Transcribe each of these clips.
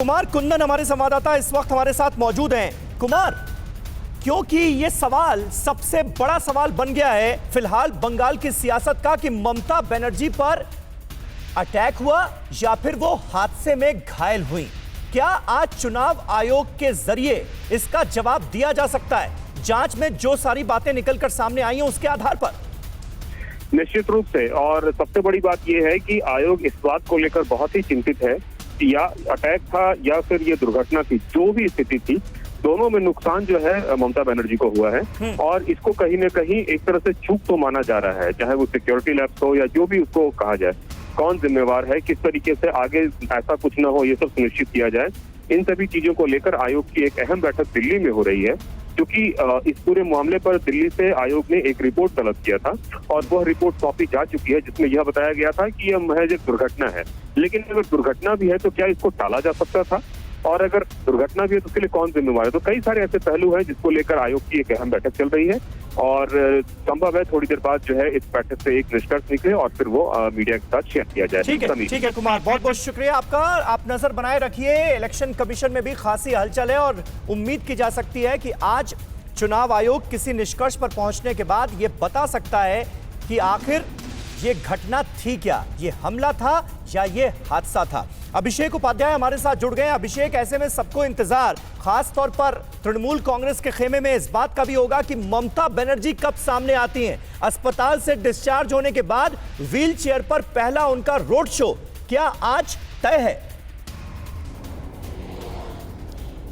कुमार कुंदन हमारे संवाददाता इस वक्त हमारे साथ मौजूद हैं। कुमार, क्योंकि ये सवाल सबसे बड़ा सवाल बन गया है फिलहाल बंगाल की सियासत का कि ममता बनर्जी पर अटैक हुआ या फिर वो हादसे में घायल हुई। क्या आज चुनाव आयोग के जरिए इसका जवाब दिया जा सकता है? जांच में जो सारी बातें निकलकर सामने आई हैं उसके आधार पर। निश्चित रूप से, और सबसे बड़ी बात यह है कि आयोग इस बात को लेकर बहुत ही चिंतित है कि या अटैक था या फिर ये दुर्घटना थी, जो भी स्थिति थी, दोनों में नुकसान जो है ममता बनर्जी को हुआ है और इसको कहीं न कहीं एक तरह से चूक तो माना जा रहा है, चाहे वो सिक्योरिटी लैप्स हो या जो भी उसको कहा जाए। कौन जिम्मेवार है, किस तरीके से आगे ऐसा कुछ न हो, ये सब सुनिश्चित किया जाए। इन सभी चीजों को लेकर आयोग की एक अहम बैठक दिल्ली में हो रही है, क्योंकि इस पूरे मामले पर दिल्ली से आयोग ने एक रिपोर्ट तलब किया था और वह रिपोर्ट सौंपी जा चुकी है, जिसमें यह बताया गया था कि यह महज एक दुर्घटना है। लेकिन अगर दुर्घटना भी है तो क्या इसको टाला जा सकता था, और अगर दुर्घटना भी है तो उसके लिए कौन जिम्मेवार है? तो कई सारे ऐसे पहलू हैं जिसको लेकर आयोग की एक अहम बैठक चल रही है और संभव है थोड़ी देर बाद जो है इस बैठक से एक निष्कर्ष निकले और फिर वो मीडिया के साथ शेयर किया जाए। ठीक है कुमार, बहुत बहुत शुक्रिया आपका। आप नजर बनाए रखिए, इलेक्शन कमीशन में भी खासी हलचल है और उम्मीद की जा सकती है कि आज चुनाव आयोग किसी निष्कर्ष पर पहुंचने के बाद ये बता सकता है कि आखिर ये घटना थी क्या, ये हमला था या ये हादसा था। अभिषेक उपाध्याय हमारे साथ जुड़ गए हैं। अभिषेक, ऐसे में सबको इंतजार खास तौर पर तृणमूल कांग्रेस के खेमे में इस बात का भी होगा कि ममता बनर्जी कब सामने आती हैं। अस्पताल से डिस्चार्ज होने के बाद व्हील चेयर पर पहला उनका रोड शो क्या आज तय है?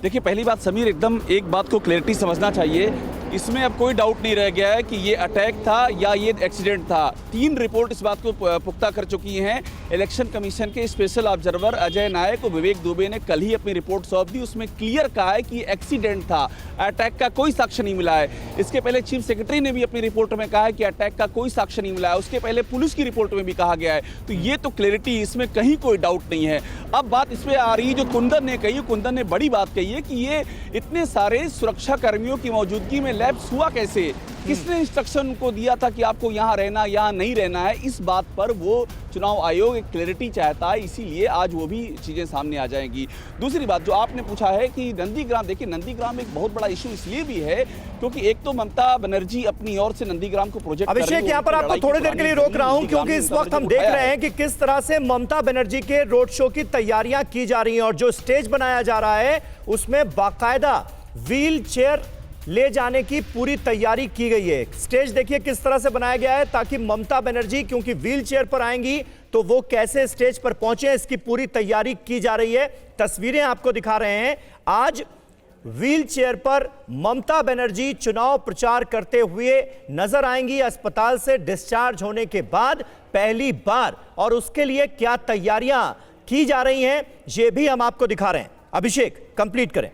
देखिए, पहली बात समीर, एकदम एक बात को क्लैरिटी समझना चाहिए, इसमें अब कोई डाउट नहीं रह गया है कि ये अटैक था या ये एक्सीडेंट था। 3 रिपोर्ट इस बात को पुख्ता कर चुकी हैं। इलेक्शन कमीशन के स्पेशल ऑब्जर्वर अजय नायक और विवेक दुबे ने कल ही अपनी रिपोर्ट सौंप दी। उसमें क्लियर कहा है कि एक्सीडेंट था, अटैक का कोई साक्ष्य नहीं मिला है। इसके पहले चीफ सेक्रेटरी ने भी अपनी रिपोर्ट में कहा है कि अटैक का कोई साक्ष्य नहीं मिला है। उसके पहले पुलिस की रिपोर्ट में भी कहा गया है। तो ये तो क्लैरिटी, इसमें कहीं कोई डाउट नहीं है। अब बात इस पर आ रही है जो कुंदन ने कही, कुंदन ने बड़ी बात कही है कि ये इतने सारे सुरक्षा कर्मियों की मौजूदगी में लैप्स हुआ कैसे, किसने इंस्ट्रक्शन को दिया था कि आपको यहाँ रहना, यहाँ नहीं रहना है। इस बात पर वो चुनाव आयोग एक क्लैरिटी चाहता है, इसीलिए आज वो भी चीजें सामने आ जाएंगी। दूसरी बात जो आपने पूछा है कि नंदीग्राम, देखिए नंदीग्राम एक बहुत बड़ा इशू इसलिए भी है क्योंकि एक तो ममता बनर्जी अपनी ओर से नंदीग्राम को प्रोजेक्ट। अभिषेक, यहाँ पर आपको थोड़ी देर के लिए रोक रहा हूँ क्योंकि इस वक्त हम देख रहे हैं कि किस तरह से ममता बनर्जी के रोड शो की तैयारियां की जा रही हैं और जो स्टेज बनाया जा रहा है उसमें बाकायदा व्हील चेयर ले जाने की पूरी तैयारी की गई है। स्टेज देखिए किस तरह से बनाया गया है ताकि ममता बनर्जी क्योंकि व्हील चेयर पर आएंगी तो वो कैसे स्टेज पर पहुंचे, इसकी पूरी तैयारी की जा रही है। तस्वीरें आपको दिखा रहे हैं। आज व्हील चेयर पर ममता बनर्जी चुनाव प्रचार करते हुए नजर आएंगी अस्पताल से डिस्चार्ज होने के बाद पहली बार, और उसके लिए क्या तैयारियां की जा रही हैं ये भी हम आपको दिखा रहे हैं। अभिषेक, कंप्लीट करें।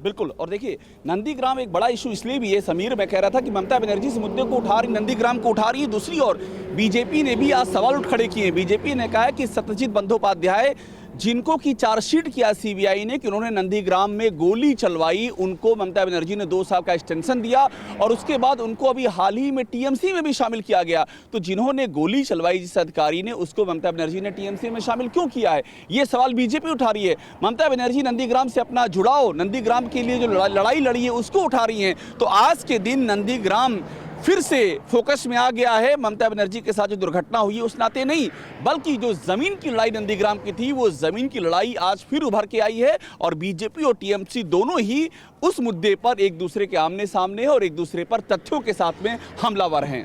बिल्कुल, और देखिए नंदीग्राम एक बड़ा इशू इसलिए भी है समीर, मैं कह रहा था कि ममता बनर्जी इस मुद्दे को उठा रही, नंदीग्राम को उठा रही है। दूसरी ओर बीजेपी ने भी आज सवाल उठ खड़े किए। बीजेपी ने कहा है कि सत्यजीत बंदोपाध्याय, जिनको की चार्जशीट किया सीबीआई ने कि उन्होंने नंदीग्राम में गोली चलवाई, उनको ममता बनर्जी ने 2 साल का एक्सटेंशन दिया और उसके बाद उनको अभी हाल ही में टीएमसी में भी शामिल किया गया। तो जिन्होंने गोली चलवाई जिस अधिकारी ने, उसको ममता बनर्जी ने टीएमसी में शामिल क्यों किया है, ये सवाल बीजेपी उठा रही है। ममता बनर्जी नंदीग्राम से अपना जुड़ाव, नंदीग्राम के लिए जो लड़ाई लड़ी है उसको उठा रही हैं। तो आज के दिन नंदीग्राम फिर से फोकस में आ गया है। ममता बनर्जी के साथ जो दुर्घटना हुई है उस नाते नहीं, बल्कि जो जमीन की लड़ाई नंदीग्राम की थी, वो जमीन की लड़ाई आज फिर उभर के आई है और बीजेपी और टीएमसी दोनों ही उस मुद्दे पर एक दूसरे के आमने सामने हैं और एक दूसरे पर तथ्यों के साथ में हमलावर हैं।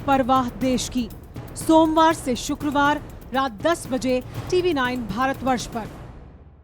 परवाह देश की, सोमवार से शुक्रवार रात 10 बजे TV9 भारतवर्ष पर।